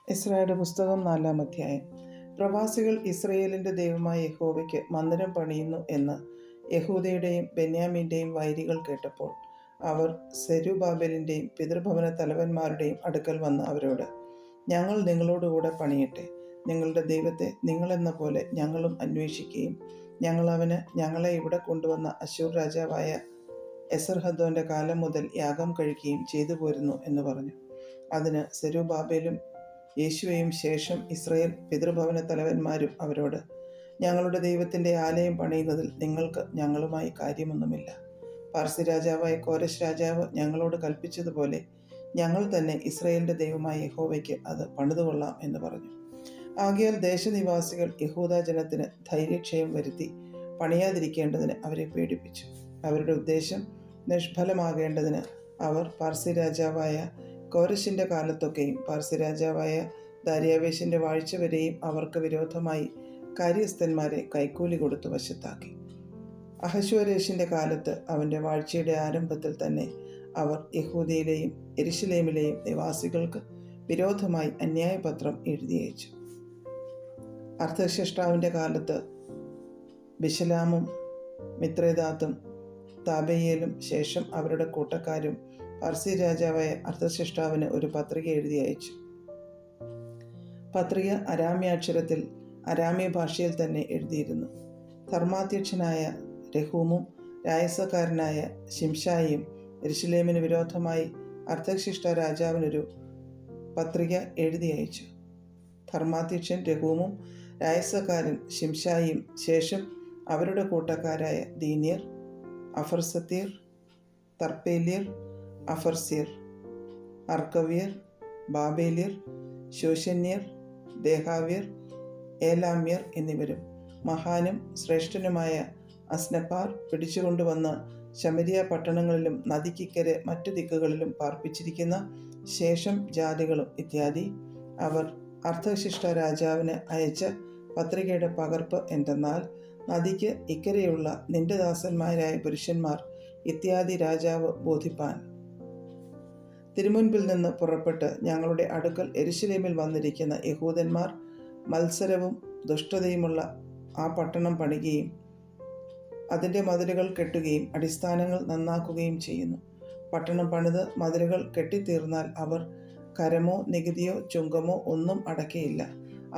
ഇസ്രായേലിന്റെ പുസ്തകം 4-ാം അധ്യായം. പ്രവാസികൾ ഇസ്രായേലിന്റെ ദൈവമായ യഹോവയ്ക്ക് മന്ദിരം പണിയുന്നു എന്ന് യഹൂദയുടെയും ബെന്യാമീന്റെയും വൈരികൾ കേട്ടപ്പോൾ അവർ സെരുബ്ബാബേലിന്റെയും പിതൃഭവന തലവന്മാരുടെയും അടുക്കൽ വന്ന് അവരോട്, ഞങ്ങൾ നിങ്ങളോടുകൂടെ പണിയട്ടെ. നിങ്ങളുടെ ദൈവത്തെ നിങ്ങളെന്ന പോലെ ഞങ്ങളും അന്വേഷിക്കുകയും ഞങ്ങളെ ഇവിടെ കൊണ്ടുവന്ന അശ്ശൂർ രാജാവായ എസർഹദ്ദോന്റെ കാലം മുതൽ യാഗം കഴിക്കുകയും ചെയ്തു പോരുന്നു എന്ന് പറഞ്ഞു. അതിന് സെരുബ്ബാബേലും യേശുവയും ശേഷം ഇസ്രായേൽ പിതൃഭവന തലവന്മാരും അവരോട്, ഞങ്ങളുടെ ദൈവത്തിൻ്റെ ആലയം പണിയുന്നതിൽ നിങ്ങൾക്ക് ഞങ്ങളുമായി കാര്യമൊന്നുമില്ല. പാർസി രാജാവായ കോരശ് രാജാവ് ഞങ്ങളോട് കൽപ്പിച്ചതുപോലെ ഞങ്ങൾ തന്നെ ഇസ്രായേലിൻ്റെ ദൈവമായ യഹോവയ്ക്ക് അത് പണിതുകൊള്ളാം എന്ന് പറഞ്ഞു. ആകയാൽ ദേശനിവാസികൾ യഹൂദ ജനത്തിന് ധൈര്യക്ഷയം വരുത്തി പണിയാതിരിക്കേണ്ടതിന് അവരെ പേടിപ്പിച്ചു. അവരുടെ ഉദ്ദേശം നിഷ്ഫലമാകേണ്ടതിന് അവർ പാർസി രാജാവായ കോരശിൻ്റെ കാലത്തൊക്കെയും പാർസി രാജാവായ ദാര്യാവേശിൻ്റെ വാഴ്ച വരെയും അവർക്ക് വിരോധമായി കാര്യസ്ഥന്മാരെ കൈക്കൂലി കൊടുത്തു വശത്താക്കി. അഹശ്വേരോശിൻ്റെ കാലത്ത് അവൻ്റെ വാഴ്ചയുടെ ആരംഭത്തിൽ തന്നെ അവർ യഹൂദയിലെയും യെരുശലേമിലെയും നിവാസികൾക്ക് വിരോധമായി അന്യായപത്രം എഴുതിയയച്ചു. അർത്ഥശഷ്ടാവിൻ്റെ കാലത്ത് ബിശലാമും മിത്രേദാത്തും താബെയേലും ശേഷം അവരുടെ കൂട്ടക്കാരും പാർസി രാജാവായ അർത്ഥശഷ്ടാവിന് ഒരു പത്രിക എഴുതി അയച്ചു. പത്രിക അരാമ്യാക്ഷരത്തിൽ അരാമ്യ ഭാഷയിൽ തന്നെ എഴുതിയിരുന്നു. ധർമാധ്യക്ഷനായ രഹൂമും രായസക്കാരനായ ശിംശായിയും യെരുശലേമിന് വിരോധമായി അർത്ഥശിഷ്ട രാജാവിനൊരു പത്രിക എഴുതി അയച്ചു. ധർമാധ്യക്ഷൻ രഹൂമും രായസക്കാരൻ ശിംശായിയും ശേഷം അവരുടെ കൂട്ടക്കാരായ ദീന്യർ, അഫർസത്യർ, തർപ്പേല്യർ, അഫർസ്യർ, അർക്കവ്യർ, ബാബേല്യർ, ശോശന്യർ, ദേഹാവ്യർ, ഏലാമ്യർ എന്നിവരും മഹാനും ശ്രേഷ്ഠനുമായ അസ്നപ്പാർ പിടിച്ചുകൊണ്ടുവന്ന് ശമരിയ പട്ടണങ്ങളിലും നദിക്കിക്കരെ മറ്റു ദിക്കുകളിലും പാർപ്പിച്ചിരിക്കുന്ന ശേഷം ജാതികളും ഇത്യാദി അവർ അർത്ഥശിഷ്ട രാജാവിന് അയച്ച പത്രികയുടെ പകർപ്പ് എന്തെന്നാൽ, നദിക്ക് ഇക്കരെയുള്ള നിന്റെ ദാസന്മാരായ പുരുഷന്മാർ ഇത്യാദി രാജാവ് ബോധിപ്പാൻ തിരുമുൻപിൽ നിന്ന് പുറപ്പെട്ട് ഞങ്ങളുടെ അടുക്കൽ യെരുശലേമിൽ വന്നിരിക്കുന്ന യഹൂദന്മാർ മത്സരവും ദുഷ്ടതയുമുള്ള ആ പട്ടണം പണിയുകയും അതിൻ്റെ മതിലുകൾ കെട്ടുകയും അടിസ്ഥാനങ്ങൾ നന്നാക്കുകയും ചെയ്യുന്നു. പട്ടണം പണിത് മതിലുകൾ കെട്ടിത്തീർന്നാൽ അവർ കരമോ നികുതിയോ ചുങ്കമോ ഒന്നും അടയ്ക്കയില്ല.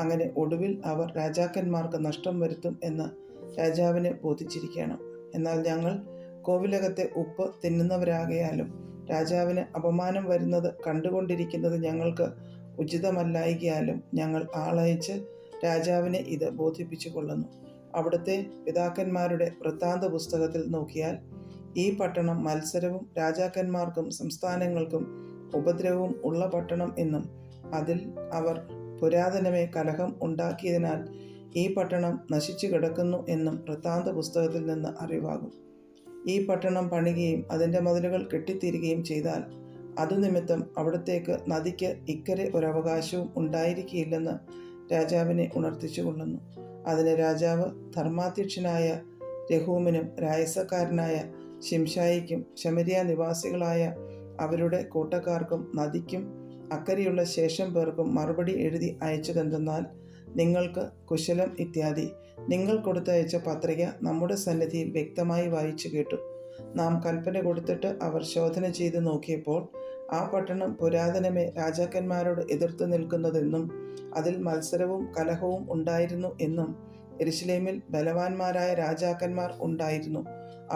അങ്ങനെ ഒടുവിൽ അവർ രാജാക്കന്മാർക്ക് നഷ്ടം വരുത്തും എന്ന് രാജാവിനെ ബോധിച്ചിരിക്കണം. എന്നാൽ ഞങ്ങൾ കോവിലകത്തെ ഉപ്പ് തിന്നുന്നവരാകയാലും രാജാവിന് അപമാനം വരുന്നത് കണ്ടുകൊണ്ടിരിക്കുന്നത് ഞങ്ങൾക്ക് ഉചിതമല്ലായികയാലും ഞങ്ങൾ ആളയച്ച് രാജാവിനെ ഇത് ബോധിപ്പിച്ചു കൊള്ളുന്നു. അവിടുത്തെ പിതാക്കന്മാരുടെ വൃത്താന്ത പുസ്തകത്തിൽ നോക്കിയാൽ ഈ പട്ടണം മത്സരവും രാജാക്കന്മാർക്കും സംസ്ഥാനങ്ങൾക്കും ഉപദ്രവവും ഉള്ള പട്ടണം എന്നും അതിൽ അവർ പുരാതനമേ കലഹം ഉണ്ടാക്കിയതിനാൽ ഈ പട്ടണം നശിച്ചു കിടക്കുന്നു എന്നും വൃത്താന്ത പുസ്തകത്തിൽ നിന്ന് അറിവാകും. ഈ പട്ടണം പണിയുകയും അതിൻ്റെ മതിലുകൾ കെട്ടിത്തീരുകയും ചെയ്താൽ അതുനിമിത്തം അവിടത്തേക്ക് നദിക്ക് ഇക്കരെ ഒരവകാശവും ഉണ്ടായിരിക്കുകയില്ലെന്ന് രാജാവിനെ ഉണർത്തിച്ചു കൊള്ളുന്നു. അതിന് രാജാവ് ധർമാധ്യക്ഷനായ രഹൂമിനും രായസക്കാരനായ ശിംശായിക്കും ശമരിയ നിവാസികളായ അവരുടെ കൂട്ടക്കാർക്കും നദിക്കും അക്കരെയുള്ള ശേഷം പേർക്കും മറുപടി എഴുതി അയച്ചതെന്തെന്നാൽ, നിങ്ങൾക്ക് കുശലം ഇത്യാദി. നിങ്ങൾ കൊടുത്തയച്ച പത്രിക നമ്മുടെ സന്നിധിയിൽ വ്യക്തമായി വായിച്ചു കേട്ടു. നാം കൽപ്പന കൊടുത്തിട്ട് അവർ ശോധന ചെയ്ത് നോക്കിയപ്പോൾ ആ പട്ടണം പുരാതനമേ രാജാക്കന്മാരോട് എതിർത്ത് നിൽക്കുന്നതെന്നും അതിൽ മത്സരവും കലഹവും ഉണ്ടായിരുന്നു എന്നും യെരുശലേമിൽ ബലവാന്മാരായ രാജാക്കന്മാർ ഉണ്ടായിരുന്നു.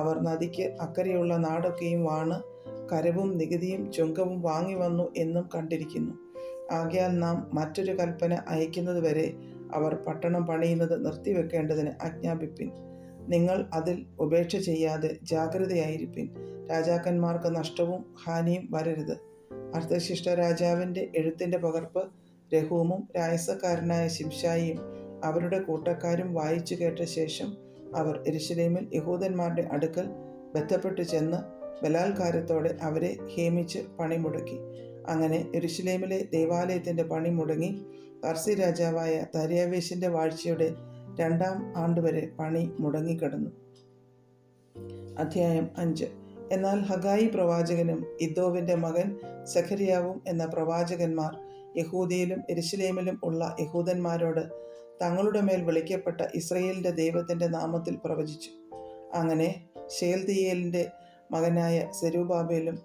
അവർ നദിക്ക് അക്കരെയുള്ള നാടൊക്കെയും വാണ് കരവും നികുതിയും ചുങ്കവും വാങ്ങി വന്നു എന്നും കണ്ടിരിക്കുന്നു. ആകയാൽ നാം മറ്റൊരു കൽപ്പന അയക്കുന്നത് വരെ അവർ പട്ടണം പണിയുന്നത് നിർത്തിവെക്കേണ്ടതിന് ആജ്ഞാപിപ്പിൻ. നിങ്ങൾ അതിൽ ഉപേക്ഷ ചെയ്യാതെ ജാഗ്രതയായിരിപ്പിൻ. രാജാക്കന്മാർക്ക് നഷ്ടവും ഹാനിയും വരരുത്. അർത്ഥശിഷ്ട രാജാവിൻ്റെ എഴുത്തിൻ്റെ പകർപ്പ് രഹൂമും രായസക്കാരനായ ശിംശായിയും അവരുടെ കൂട്ടക്കാരും വായിച്ചു കേട്ട ശേഷം അവർ യെരുശലേമിൽ യഹൂദന്മാരുടെ അടുക്കൽ ബന്ധപ്പെട്ടു ചെന്ന് ബലാത്കാരത്തോടെ അവരെ ഹേമിച്ച് പണി മുടക്കി. അങ്ങനെ യെരുശലേമിലെ ദേവാലയത്തിൻ്റെ പണി മുടങ്ങി. പാർസി രാജാവായ ദാര്യാവേശിൻ്റെ വാഴ്ചയുടെ 2-ാം ആണ്ടുവരെ പണി മുടങ്ങിക്കിടന്നു. അധ്യായം 5. എന്നാൽ ഹഗായി പ്രവാചകനും ഇദ്ദോവിൻ്റെ മകൻ സെഖര്യാവും എന്ന പ്രവാചകന്മാർ യഹൂദയിലും യെരുശലേമിലും ഉള്ള യഹൂദന്മാരോട് തങ്ങളുടെ മേൽ വിളിക്കപ്പെട്ട ഇസ്രയേലിൻ്റെ ദൈവത്തിൻ്റെ നാമത്തിൽ പ്രവചിച്ചു. അങ്ങനെ ശെയൽതീയേലിൻ്റെ മകനായ സെരുബ്ബാബേലും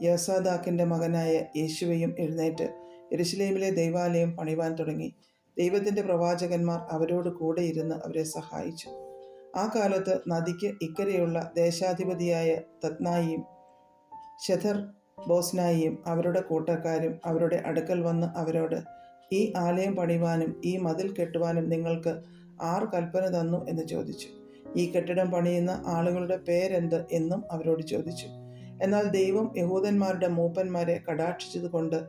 യോസാദാക്കിൻ്റെ മകനായ യേശുവയും എഴുന്നേറ്റ് യെരുശലേമിലെ ദൈവാലയം പണിവാൻ തുടങ്ങി. ദൈവത്തിൻ്റെ പ്രവാചകന്മാർ അവരോട് കൂടെ ഇരുന്ന് അവരെ സഹായിച്ചു. ആ കാലത്ത് നദിക്ക് ഇക്കരെയുള്ള ദേശാധിപതിയായ തത്നായിയും ശെഥർ ബോസ്നായിയും അവരുടെ കൂട്ടക്കാരും അവരുടെ അടുക്കൽ വന്ന് അവരോട്, ഈ ആലയം പണിവാനും ഈ മതിൽ കെട്ടുവാനും നിങ്ങൾക്ക് ആർ കൽപ്പന തന്നു എന്ന് ചോദിച്ചു. ഈ കെട്ടിടം പണിയുന്ന ആളുകളുടെ പേരെന്ത് എന്നും അവരോട് ചോദിച്ചു. എന്നാൽ ദൈവം യഹൂദന്മാരുടെ മൂപ്പന്മാരെ കടാക്ഷിച്ചതുകൊണ്ട്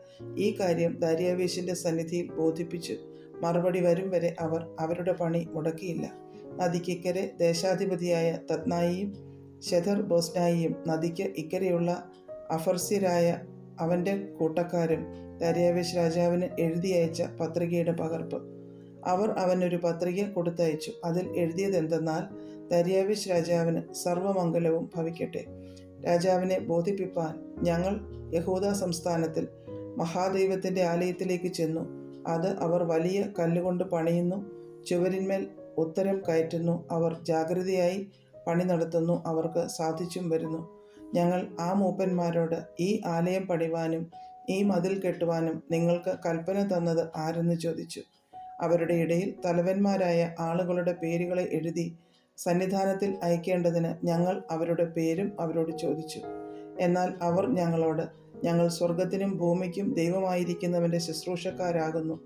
ഈ കാര്യം ദാര്യാവേശിൻ്റെ സന്നിധിയിൽ ബോധിപ്പിച്ചു. മറുപടി വരും വരെ അവർ അവരുടെ പണി മുടക്കിയില്ല. നദിക്കിക്കരെ ദേശാധിപതിയായ തത്നായിയും ശെഥർ ബോസ്നായിയും നദിക്ക് ഇക്കരെയുള്ള അഫർസ്യരായ അവൻ്റെ കൂട്ടക്കാരും ദാര്യാവേശ് രാജാവിന് എഴുതി അയച്ച പത്രികയുടെ പകർപ്പ്. അവർ അവനൊരു പത്രിക കൊടുത്തയച്ചു. അതിൽ എഴുതിയതെന്തെന്നാൽ, ദാര്യാവേശ് രാജാവിന് സർവമംഗലവും ഭവിക്കട്ടെ. രാജാവിനെ ബോധിപ്പിപ്പാൻ ഞങ്ങൾ യഹൂദ സംസ്ഥാനത്തിൽ മഹാദൈവത്തിൻ്റെ ആലയത്തിലേക്ക് ചെന്നു. അത് അവർ വലിയ കല്ലുകൊണ്ട് പണിയുന്നു, ചുവരിന്മേൽ ഉത്തരം കയറ്റുന്നു. അവർ ജാഗ്രതയായി പണി നടത്തുന്നു, അവർക്ക് സാധിച്ചും വരുന്നു. ഞങ്ങൾ ആ മൂപ്പന്മാരോട്, ഈ ആലയം പണിവാനും ഈ മതിൽ കെട്ടുവാനും നിങ്ങൾക്ക് കൽപ്പന തന്നത് ആരെന്ന് ചോദിച്ചു. അവരുടെ ഇടയിൽ തലവന്മാരായ ആളുകളുടെ പേരുകളെ എഴുതി സന്നിധാനത്തിൽ അയക്കേണ്ടതിന് ഞങ്ങൾ അവരുടെ പേരും അവരോട് ചോദിച്ചു. എന്നാൽ അവർ ഞങ്ങളോട്, ഞങ്ങൾ സ്വർഗത്തിനും ഭൂമിക്കും ദൈവമായിരിക്കുന്നവൻ്റെ ശുശ്രൂഷക്കാരാകുന്നു.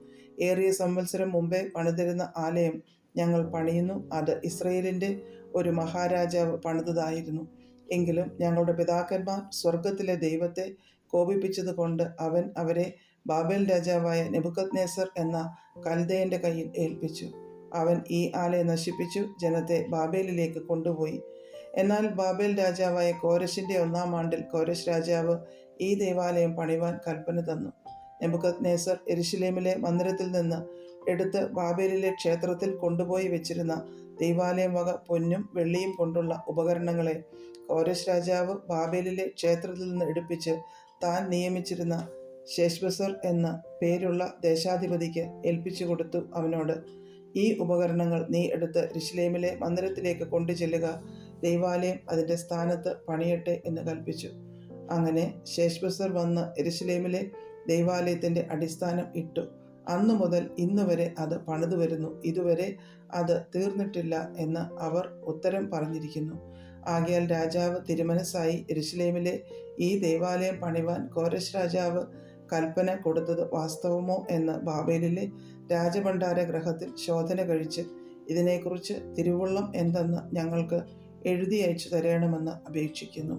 ഏറിയ സംവത്സരം മുമ്പേ പണിതിരുന്ന ആലയം ഞങ്ങൾ പണിയുന്നു. അത് ഇസ്രയേലിൻ്റെ ഒരു മഹാരാജാവ് പണിതതായിരുന്നു. എങ്കിലും ഞങ്ങളുടെ പിതാക്കന്മാർ സ്വർഗത്തിലെ ദൈവത്തെ കോപിപ്പിച്ചതുകൊണ്ട് അവൻ അവരെ ബാബേൽ രാജാവായ നെബൂഖദ്നേസർ എന്ന കൽദയൻ്റെ കയ്യിൽ ഏൽപ്പിച്ചു. അവൻ ഈ ആലയം നശിപ്പിച്ചു ജനത്തെ ബാബേലിലേക്ക് കൊണ്ടുപോയി. എന്നാൽ ബാബേൽ രാജാവായ കോരശിൻ്റെ 1-ാം ആണ്ടിൽ കോരശ് രാജാവ് ഈ ദേവാലയം പണിവാൻ കൽപ്പന തന്നു. നെബൂഖദ്നേസർ യെരുശലേമിലെ മന്ദിരത്തിൽ നിന്ന് എടുത്ത് ബാബേലിലെ ക്ഷേത്രത്തിൽ കൊണ്ടുപോയി വെച്ചിരുന്ന ദൈവാലയം വക പൊന്നും വെള്ളിയും കൊണ്ടുള്ള ഉപകരണങ്ങളെ കോരശ് രാജാവ് ബാബേലിലെ ക്ഷേത്രത്തിൽ നിന്ന് എടുപ്പിച്ച് താൻ നിയമിച്ചിരുന്ന ശേഷ്ബസർ എന്ന പേരുള്ള ദേശാധിപതിക്ക് ഏൽപ്പിച്ചു കൊടുത്തു. അവനോട്, ഈ ഉപകരണങ്ങൾ നീ എടുത്ത് യെരുശലേമിലെ മന്ദിരത്തിലേക്ക് കൊണ്ടുചെല്ലുക, ദൈവാലയം അതിൻ്റെ സ്ഥാനത്ത് പണിയട്ടെ എന്ന് കൽപ്പിച്ചു. അങ്ങനെ ശേഷ്ബസർ വന്ന് യെരുശലേമിലെ ദൈവാലയത്തിൻ്റെ അടിസ്ഥാനം ഇട്ടു. അന്നു മുതൽ ഇന്ന് വരെ അത് പണിതു വരുന്നു. ഇതുവരെ അത് തീർന്നിട്ടില്ല എന്ന് അവർ ഉത്തരം പറഞ്ഞിരിക്കുന്നു. ആകയാൽ രാജാവ് തിരുമനസ്സായി യെരുശലേമിലെ ഈ ദൈവാലയം പണിവാൻ കോരശ് രാജാവ് കൽപ്പന കൊടുത്തത് വാസ്തവമോ എന്ന് ബാബേലിലെ രാജഭണ്ഡാര ഗൃഹത്തിൽ ശോധന കഴിച്ച് ഇതിനെക്കുറിച്ച് തിരുവുള്ളം എന്തെന്ന് ഞങ്ങൾക്ക് എഴുതി അയച്ചു തരണമെന്ന് അപേക്ഷിക്കുന്നു.